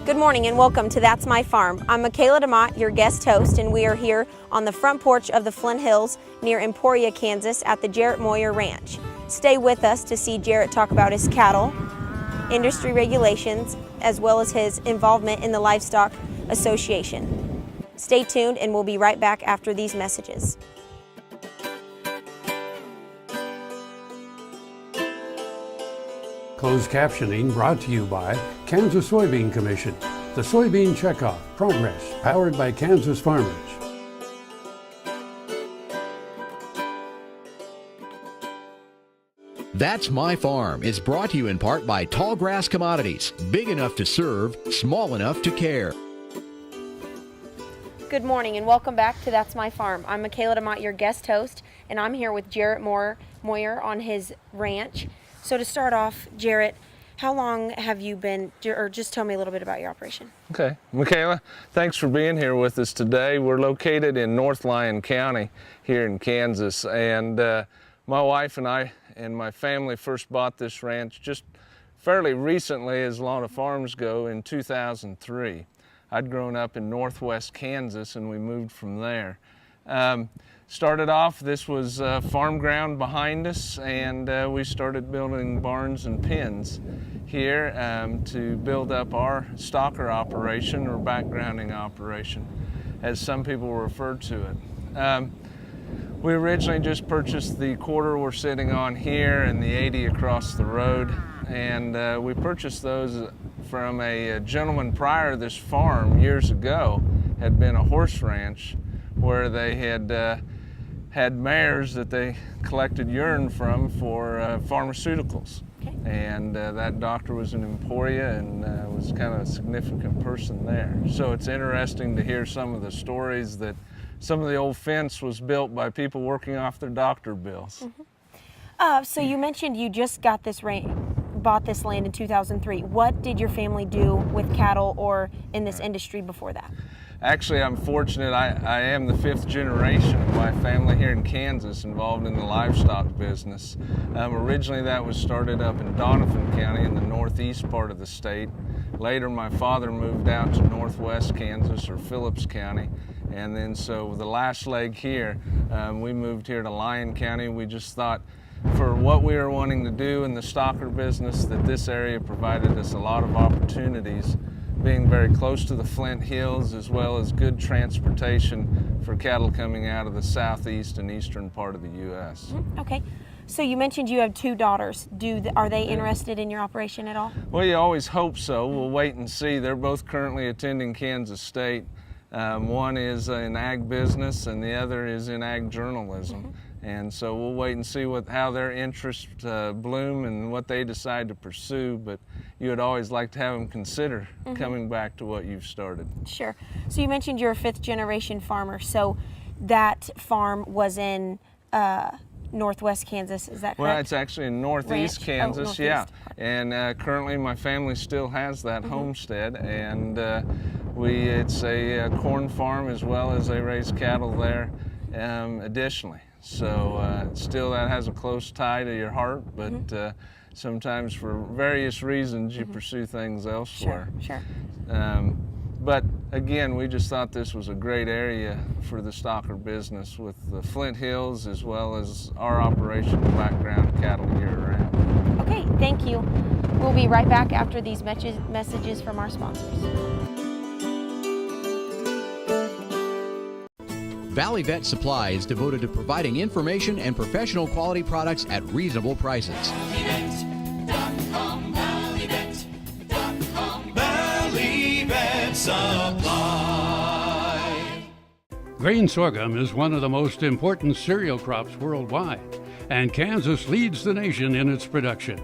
Good morning and welcome to That's My Farm. I'm Mikhayla DeMott, your guest host, and we are here on the front porch of the Flint Hills near Emporia, Kansas at the Jaret Moyer Ranch. Stay with us to see Jaret talk about his cattle, industry regulations, as well as his involvement in the Livestock Association. Stay tuned and we'll be right back after these messages. Closed captioning brought to you by Kansas Soybean Commission. The Soybean Checkoff Progress, powered by Kansas farmers. That's My Farm is brought to you in part by Tallgrass Commodities. Big enough to serve, small enough to care. Good morning and welcome back to That's My Farm. I'm Mikhayla DeMott, your guest host, and I'm here with Jaret Moyer on his ranch. So to start off, Jaret, how long have you been, or just tell me a little bit about your operation? Okay, Mikhayla, thanks for being here with us today. We're located in North Lyon County here in Kansas, and my wife and I and my family first bought this ranch just fairly recently, as a lot of farms go, in 2003. I'd grown up in northwest Kansas and we moved from there. Started off, this was farm ground behind us, and we started building barns and pens here to build up our stocker operation, or backgrounding operation, as some people refer to it. We originally just purchased the quarter we're sitting on here and the 80 across the road, and we purchased those from a gentleman prior to this farm years ago. Had been a horse ranch where they had mares that they collected urine from for pharmaceuticals. Okay. And that doctor was in Emporia and was kind of a significant person there. So it's interesting to hear some of the stories that some of the old fence was built by people working off their doctor bills. Mm-hmm. So you mentioned you just got this bought this land in 2003. What did your family do with cattle or in this industry before that? Actually, I'm fortunate. I am the 5th generation of my family here in Kansas involved in the livestock business. Originally, that was started up in Donovan County in the northeast part of the state. Later, my father moved out to northwest Kansas, or Phillips County. And then so the last leg here, we moved here to Lyon County. We just thought for what we were wanting to do in the stocker business that this area provided us a lot of opportunities, being very close to the Flint Hills, as well as good transportation for cattle coming out of the southeast and eastern part of the U.S. Okay. So you mentioned you have 2 daughters. Are they interested in your operation at all? Well, you always hope so. We'll wait and see. They're both currently attending Kansas State. One is in ag business and the other is in ag journalism. And so we'll wait and see how their interests bloom and what they decide to pursue, but you would always like to have them consider coming back to what you've started. Sure. So you mentioned you're a 5th generation farmer, so that farm was in northwest Kansas, is that correct? Well, it's actually in northeast Kansas, northeast. yeah. And currently my family still has that homestead, and it's a corn farm as well as they raise cattle there additionally. So still that has a close tie to your heart, but sometimes for various reasons you pursue things elsewhere. Sure. But again, we just thought this was a great area for the stocker business with the Flint Hills as well as our operation to background cattle year-round. Okay, thank you. We'll be right back after these messages from our sponsors. Valley Vet Supply is devoted to providing information and professional quality products at reasonable prices. ValleyVet.com, ValleyVet.com, Valley Vet Supply. Grain sorghum is one of the most important cereal crops worldwide, and Kansas leads the nation in its production.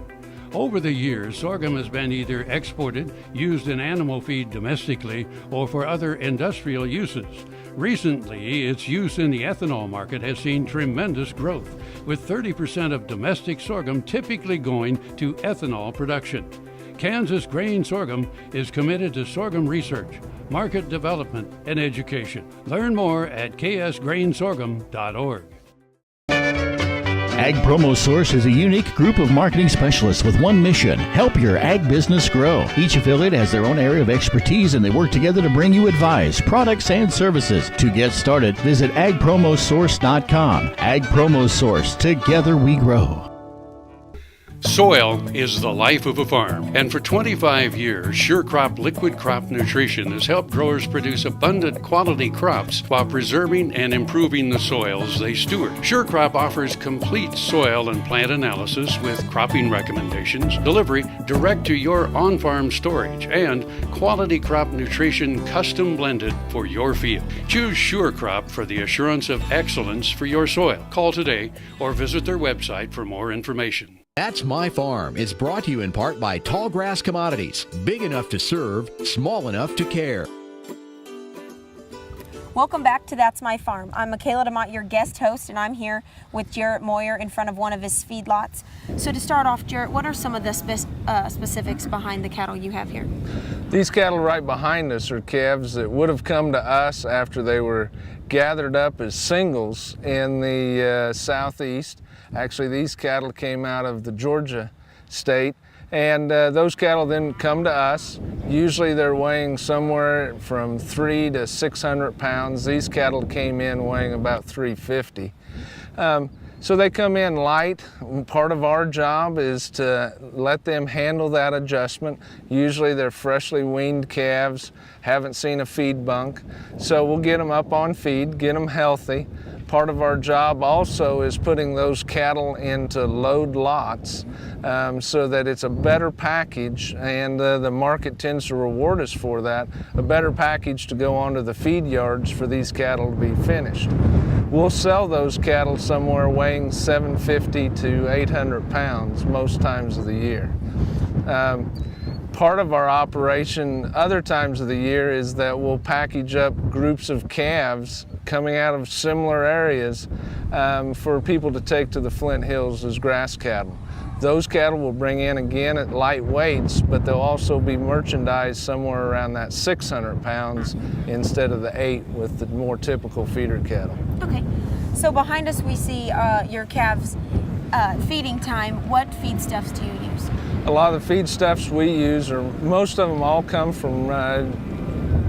Over the years, sorghum has been either exported, used in animal feed domestically, or for other industrial uses. Recently, its use in the ethanol market has seen tremendous growth, with 30% of domestic sorghum typically going to ethanol production. Kansas Grain Sorghum is committed to sorghum research, market development, and education. Learn more at ksgrainsorghum.org. Ag Promo Source is a unique group of marketing specialists with one mission: help your ag business grow. Each affiliate has their own area of expertise, and they work together to bring you advice, products, and services. To get started, visit agpromosource.com. Ag Promo Source. Together we grow. Soil is the life of a farm, and for 25 years, SureCrop Liquid Crop Nutrition has helped growers produce abundant quality crops while preserving and improving the soils they steward. SureCrop offers complete soil and plant analysis with cropping recommendations, delivery direct to your on-farm storage, and quality crop nutrition custom blended for your field. Choose SureCrop for the assurance of excellence for your soil. Call today or visit their website for more information. That's My Farm is brought to you in part by Tallgrass Commodities. Big enough to serve, small enough to care. Welcome back to That's My Farm. I'm Mikhayla DeMott, your guest host, and I'm here with Jaret Moyer in front of one of his feedlots. So to start off, Jaret, what are some of the specifics behind the cattle you have here? These cattle right behind us are calves that would have come to us after they were gathered up as singles in the southeast. Actually, these cattle came out of the Georgia state, and those cattle then come to us. Usually they're weighing somewhere from 300 to 600 pounds. These cattle came in weighing about 350. So they come in light. Part of our job is to let them handle that adjustment. Usually they're freshly weaned calves, haven't seen a feed bunk. So we'll get them up on feed, get them healthy. Part of our job also is putting those cattle into load lots so that it's a better package, and the market tends to reward us for that, a better package to go onto the feed yards for these cattle to be finished. We'll sell those cattle somewhere weighing 750 to 800 pounds most times of the year. Part of our operation other times of the year is that we'll package up groups of calves coming out of similar areas for people to take to the Flint Hills as grass cattle. Those cattle will bring in again at light weights, but they'll also be merchandised somewhere around that 600 pounds instead of the 8 with the more typical feeder cattle. Okay, so behind us we see your calves feeding time. What feedstuffs do you use? A lot of the feedstuffs we use, or most of them all come from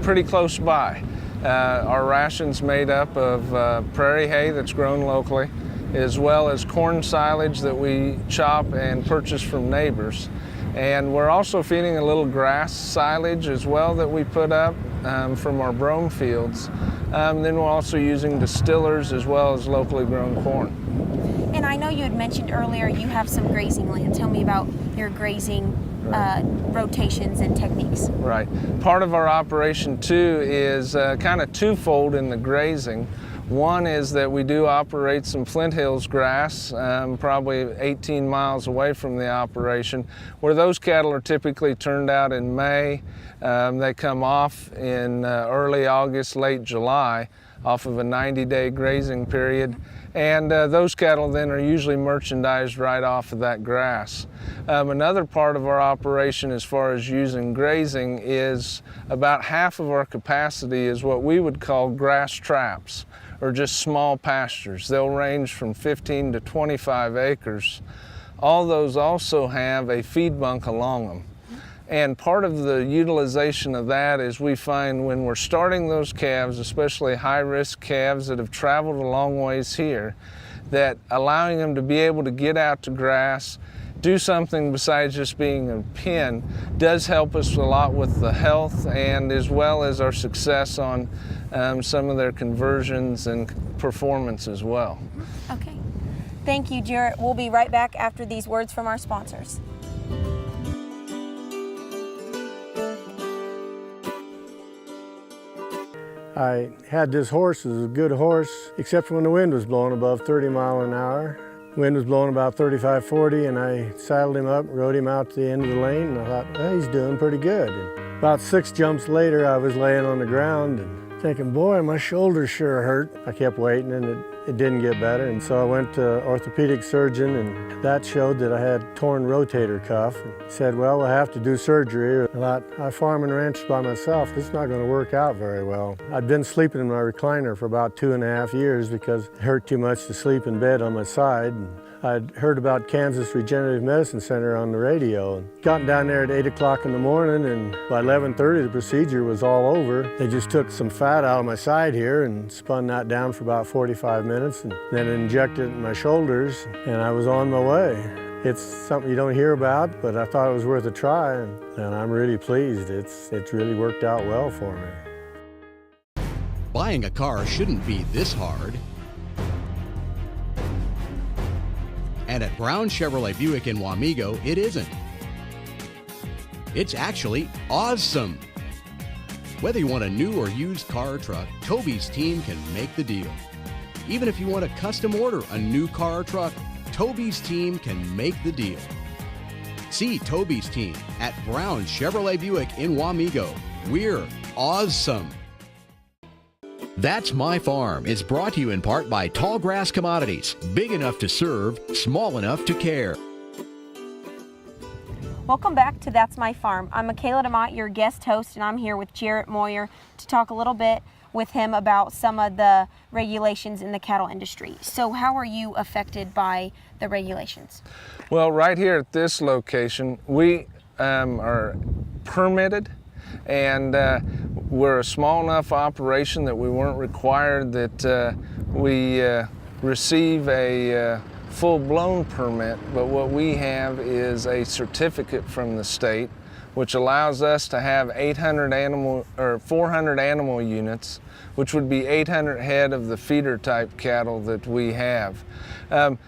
pretty close by. Our ration's made up of prairie hay that's grown locally, as well as corn silage that we chop and purchase from neighbors. And we're also feeding a little grass silage as well that we put up from our brome fields. Then we're also using distillers as well as locally grown corn. And I know you had mentioned earlier you have some grazing land. Tell me about your grazing rotations and techniques. Right. Part of our operation too is kind of twofold in the grazing. One is that we do operate some Flint Hills grass, probably 18 miles away from the operation, where those cattle are typically turned out in May. They come off in early August, late July, off of a 90-day grazing period. And those cattle then are usually merchandised right off of that grass. Another part of our operation as far as using grazing is about half of our capacity is what we would call grass traps, or just small pastures. They'll range from 15 to 25 acres. All those also have a feed bunk along them. And part of the utilization of that is we find when we're starting those calves, especially high-risk calves that have traveled a long ways here, that allowing them to be able to get out to grass, do something besides just being a pen, does help us a lot with the health and as well as our success on some of their conversions and performance as well. Okay. Thank you, Jaret. We'll be right back after these words from our sponsors. I had this horse. It was a good horse, except for when the wind was blowing above 30 miles an hour. Wind was blowing about 35, 40, and I saddled him up, rode him out to the end of the lane, and I thought, well, he's doing pretty good. And about 6 jumps later, I was laying on the ground and thinking, boy, my shoulder sure hurt. I kept waiting, and it didn't get better, and so I went to an orthopedic surgeon, and that showed that I had torn rotator cuff. And he said, well, we'll have to do surgery. I thought, I farm and ranch by myself. This is not going to work out very well. I'd been sleeping in my recliner for about 2.5 years because it hurt too much to sleep in bed on my side. And I'd heard about Kansas Regenerative Medicine Center on the radio. Gotten down there at 8 o'clock in the morning, and by 11:30 the procedure was all over. They just took some fat out of my side here and spun that down for about 45 minutes and then injected it in my shoulders, and I was on my way. It's something you don't hear about, but I thought it was worth a try, and I'm really pleased. It's really worked out well for me. Buying a car shouldn't be this hard. And at Brown Chevrolet Buick in Wamego, it isn't. It's actually awesome. Whether you want a new or used car or truck, Toby's team can make the deal. Even if you want to custom order a new car or truck, Toby's team can make the deal. See Toby's team at Brown Chevrolet Buick in Wamego. We're awesome. That's My Farm is brought to you in part by Tallgrass Commodities. Big enough to serve, small enough to care. Welcome back to That's My Farm. I'm Mikhayla DeMott, your guest host, and I'm here with Jaret Moyer to talk a little bit with him about some of the regulations in the cattle industry. So how are you affected by the regulations? Well, right here at this location, we are permitted, and we're a small enough operation that we weren't required that we receive a full-blown permit, but what we have is a certificate from the state which allows us to have 400 animal units, which would be 800 head of the feeder type cattle that we have.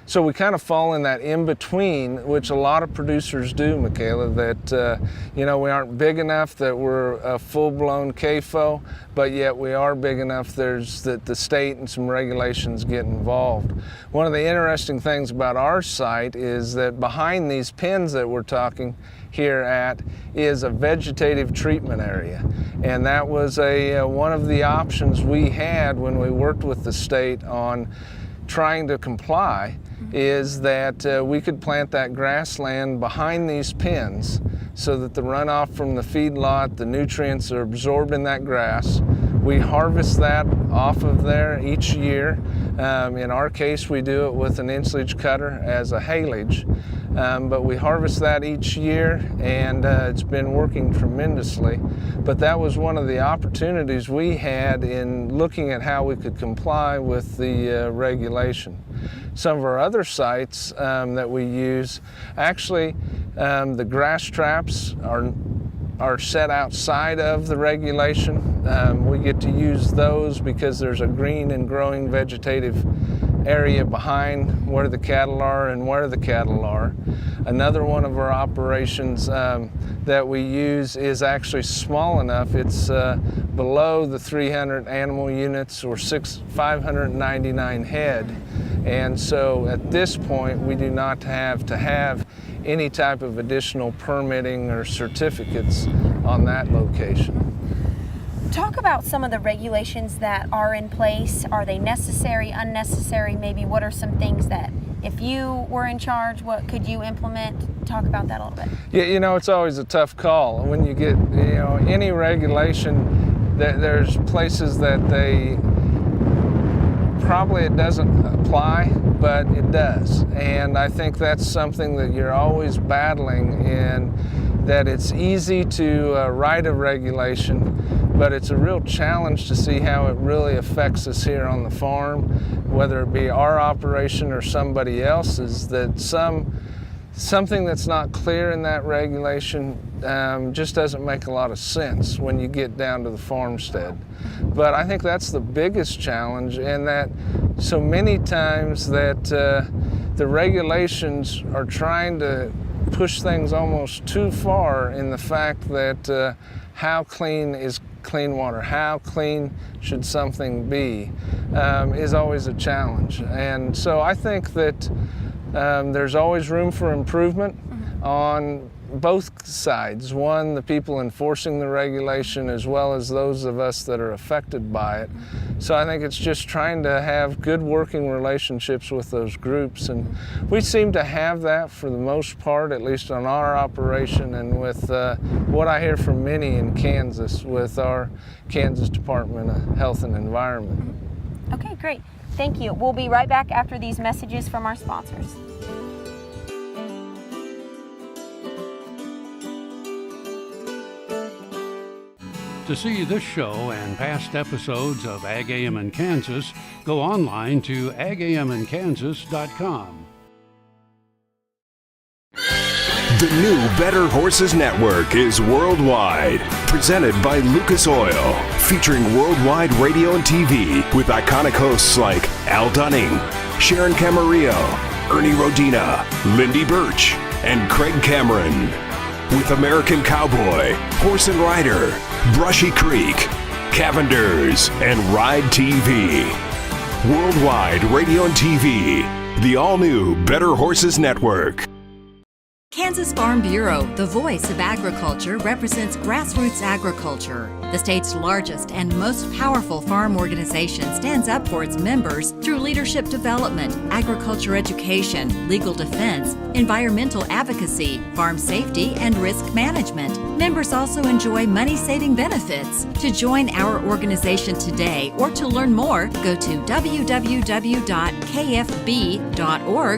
So we kind of fall in that in-between, which a lot of producers do, Mikhayla, that we aren't big enough that we're a full-blown CAFO, but yet we are big enough that the state and some regulations get involved. One of the interesting things about our site is that behind these pens that we're talking here at is a vegetative treatment area, and that was one of the options we had when we worked with the state on trying to comply, is that we could plant that grassland behind these pens so that the runoff from the feedlot, the nutrients are absorbed in that grass. We harvest that off of there each year. In our case, we do it with an insulage cutter as a haylage. But we harvest that each year, and it's been working tremendously. But that was one of the opportunities we had in looking at how we could comply with the regulation. Some of our other sites that we use, actually the grass traps are set outside of the regulation. We get to use those because there's a green and growing vegetative area behind where the cattle are and where the cattle are. Another one of our operations that we use is actually small enough. It's below the 300 animal units, or 599 head. And so at this point, we do not have to have any type of additional permitting or certificates on that location. Talk about some of the regulations that are in place. Are they necessary, unnecessary? Maybe what are some things that, if you were in charge, what could you implement? Talk about that a little bit. Yeah, it's always a tough call. When you get, any regulation, there's places that probably it doesn't apply, but it does. And I think that's something that you're always battling in, that it's easy to write a regulation, but it's a real challenge to see how it really affects us here on the farm, whether it be our operation or somebody else's, that something that's not clear in that regulation just doesn't make a lot of sense when you get down to the farmstead. But I think that's the biggest challenge, and that so many times that the regulations are trying to push things almost too far in the fact that how clean is clean water, how clean should something be, is always a challenge. And so I think that there's always room for improvement on both sides. One, the people enforcing the regulation, as well as those of us that are affected by it. So I think it's just trying to have good working relationships with those groups, and we seem to have that for the most part, at least on our operation, and with what I hear from many in Kansas with our Kansas Department of Health and Environment. Okay, great. Thank you. We'll be right back after these messages from our sponsors. To see this show and past episodes of Ag AM in Kansas, go online to agaminkansas.com. The new Better Horses Network is worldwide. Presented by Lucas Oil. Featuring worldwide radio and TV with iconic hosts like Al Dunning, Sharon Camarillo, Ernie Rodina, Lindy Birch, and Craig Cameron. With American Cowboy, Horse and Rider, Brushy Creek, Cavenders, and Ride TV. Worldwide radio and TV. The all-new Better Horses Network. Kansas Farm Bureau, the voice of agriculture, represents grassroots agriculture. The state's largest and most powerful farm organization stands up for its members through leadership development, agriculture education, legal defense, environmental advocacy, farm safety, and risk management. Members also enjoy money-saving benefits. To join our organization today or to learn more, go to www.kfb.org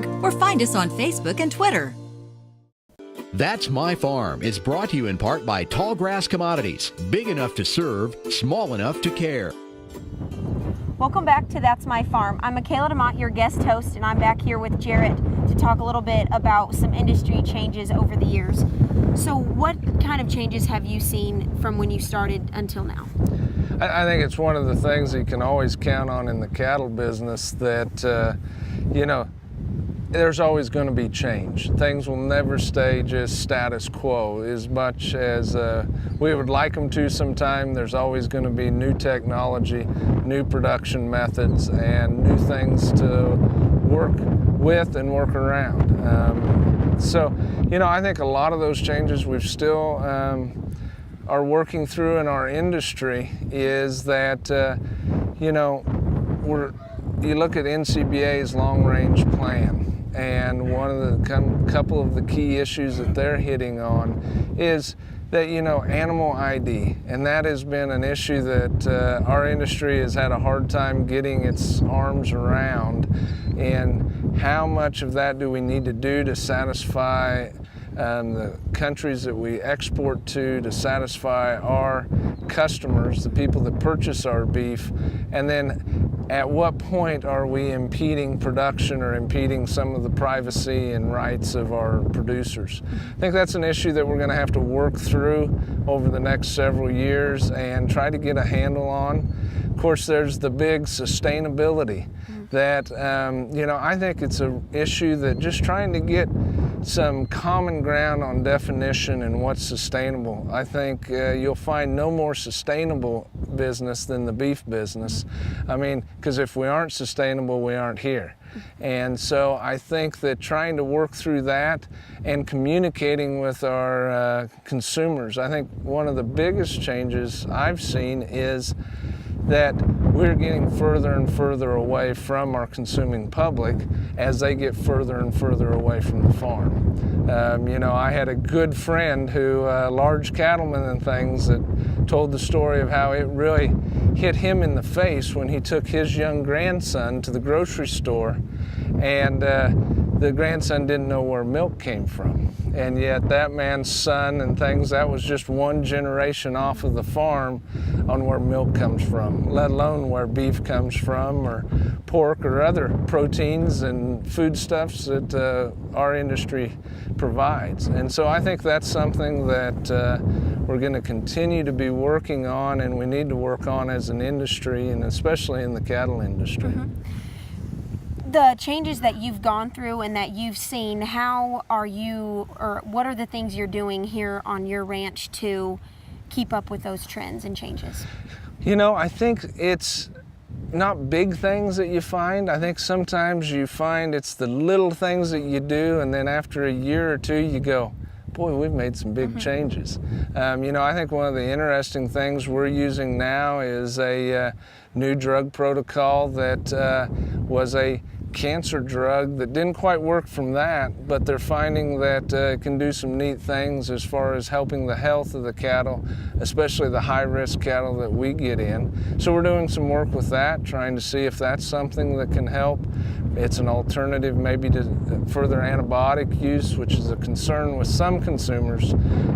or find us on Facebook and Twitter. That's My Farm is brought to you in part by Tallgrass Commodities. Big enough to serve, small enough to care. Welcome back to That's My Farm. I'm Mikhayla DeMott, your guest host, and I'm back here with Jaret to talk a little bit about some industry changes over the years. So what kind of changes have you seen from when you started until now? I think it's one of the things you can always count on in the cattle business that, there's always going to be change. Things will never stay just status quo. As much as we would like them to sometime, there's always going to be new technology, new production methods, and new things to work with and work around. I think a lot of those changes we've still are working through in our industry is that, you look at NCBA's long-range plan. And one of the couple of the key issues that they're hitting on is that, animal ID. And that has been an issue that our industry has had a hard time getting its arms around. And how much of that do we need to do to satisfy the countries that we export to satisfy our customers, the people that purchase our beef, and then at what point are we impeding production or impeding some of the privacy and rights of our producers? I think that's an issue that we're going to have to work through over the next several years and try to get a handle on. Of course, there's the big sustainability that, I think it's an issue that just trying to get some common ground on definition and what's sustainable. I think you'll find no more sustainable business than the beef business. Because if we aren't sustainable, we aren't here. And so I think that trying to work through that and communicating with our consumers, I think one of the biggest changes I've seen is that we're getting further and further away from our consuming public as they get further and further away from the farm. I had a good friend who, large cattleman and things, that told the story of how it really hit him in the face when he took his young grandson to the grocery store and the grandson didn't know where milk came from. And yet that man's son and things, that was just one generation off of the farm on where milk comes from, let alone where beef comes from or pork or other proteins and foodstuffs that our industry provides. And so I think that's something that we're going to continue to be working on, and we need to work on as an industry, and especially in the cattle industry. The changes that you've gone through and that you've seen, how are you, or what are the things you're doing here on your ranch to keep up with those trends and changes? I think it's not big things that you find. I think sometimes you find it's the little things that you do, and then after a year or two you go, boy, we've made some big changes. I think one of the interesting things we're using now is a new drug protocol that was a cancer drug that didn't quite work from that, but they're finding that it can do some neat things as far as helping the health of the cattle, especially the high-risk cattle that we get in. So we're doing some work with that, trying to see if that's something that can help. It's an alternative maybe to further antibiotic use, which is a concern with some consumers.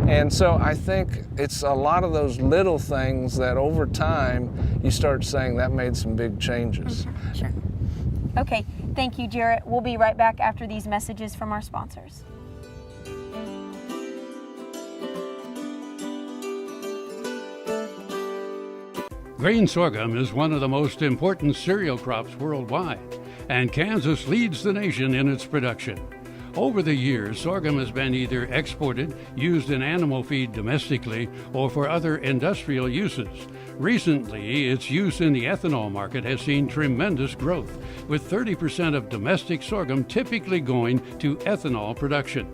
And so I think it's a lot of those little things that over time you start saying that made some big changes. Sure. Okay, thank you, Jaret. We'll be right back after these messages from our sponsors. Grain sorghum is one of the most important cereal crops worldwide, and Kansas leads the nation in its production. Over the years, sorghum has been either exported, used in animal feed domestically, or for other industrial uses. Recently, its use in the ethanol market has seen tremendous growth, with 30% of domestic sorghum typically going to ethanol production.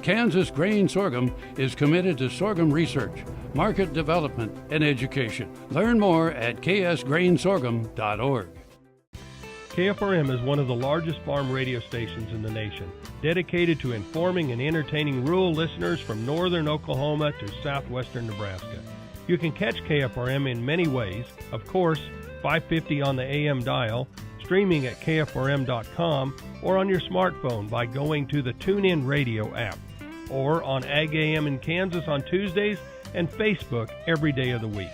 Kansas Grain Sorghum is committed to sorghum research, market development, and education. Learn more at ksgrainsorghum.org. KFRM is one of the largest farm radio stations in the nation, dedicated to informing and entertaining rural listeners from northern Oklahoma to southwestern Nebraska. You can catch KFRM in many ways, of course, 550 on the AM dial, streaming at kfrm.com, or on your smartphone by going to the TuneIn Radio app, or on Ag AM in Kansas on Tuesdays and Facebook every day of the week.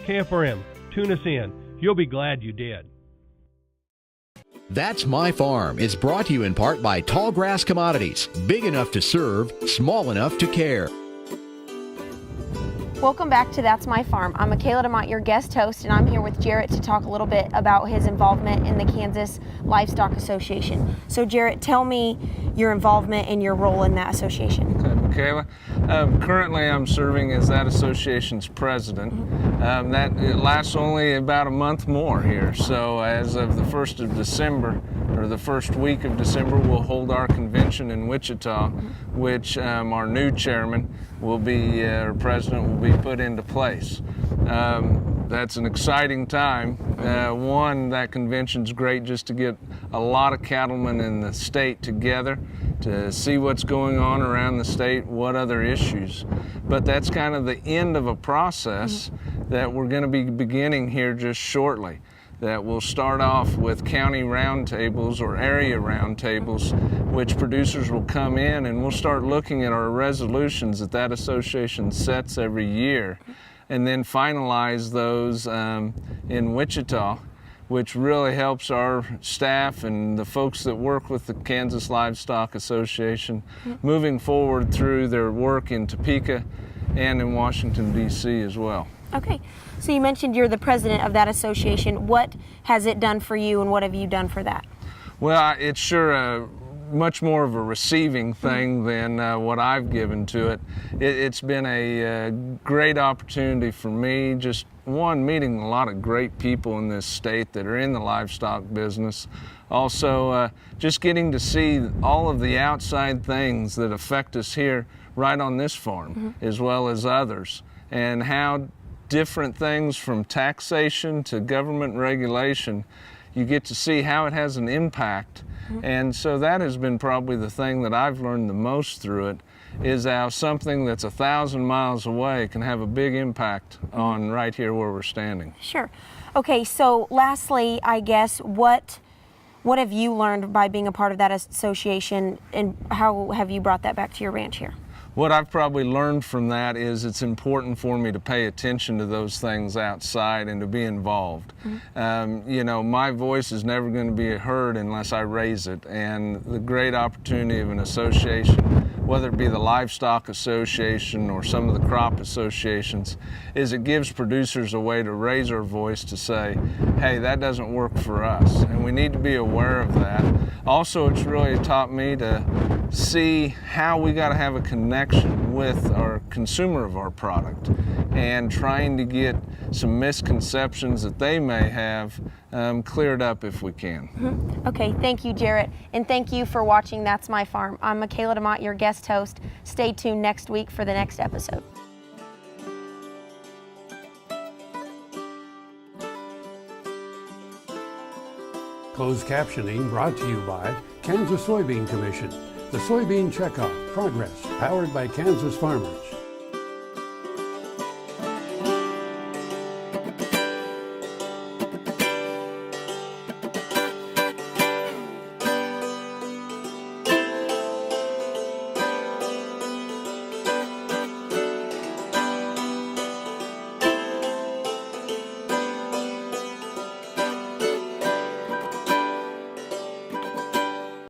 KFRM, tune us in. You'll be glad you did. That's My Farm is brought to you in part by Tallgrass Commodities, big enough to serve, small enough to care. Welcome back to That's My Farm. I'm Mikhayla DeMott, your guest host, and I'm here with Jaret to talk a little bit about his involvement in the Kansas Livestock Association. So Jaret, tell me your involvement and your role in that association. Okay, Mikhayla. Currently I'm serving as that association's president. That it lasts only about a month more here. So as of the 1st of December, or the first week of December, we'll hold our convention in Wichita, which our new chairman will be, or president will be put into place. That's an exciting time. One, that convention's great just to get a lot of cattlemen in the state together to see what's going on around the state, what other issues. But that's kind of the end of a process that we're going to be beginning here just shortly. That will start off with county roundtables or area roundtables, which producers will come in and we'll start looking at our resolutions that association sets every year and then finalize those in Wichita, which really helps our staff and the folks that work with the Kansas Livestock Association moving forward through their work in Topeka and in Washington, D.C. as well. Okay, so you mentioned you're the president of that association. What has it done for you and what have you done for that? Well, it's sure much more of a receiving thing than what I've given to it. It's been a great opportunity for me, just one, meeting a lot of great people in this state that are in the livestock business. Also, just getting to see all of the outside things that affect us here right on this farm, as well as others, and how different things from taxation to government regulation, you get to see how it has an impact. And so that has been probably the thing that I've learned the most through it, is how something that's 1,000 miles away can have a big impact on right here where we're standing. Sure. Okay, so lastly, I guess, what have you learned by being a part of that association, and how have you brought that back to your ranch here? What I've probably learned from that is it's important for me to pay attention to those things outside and to be involved. You know, my voice is never going to be heard unless I raise it, and the great opportunity of an association, whether it be the Livestock Association or some of the crop associations, is it gives producers a way to raise our voice to say, hey, that doesn't work for us, and we need to be aware of that. Also, it's really taught me to see how we got to have a connection with our consumer of our product and trying to get some misconceptions that they may have cleared up if we can. Okay, thank you, Jaret, and thank you for watching That's My Farm. I'm Mikhayla DeMott, your guest host. Stay tuned next week for the next episode. Closed captioning brought to you by Kansas Soybean Commission. The Soybean Checkoff, Progress, powered by Kansas farmers.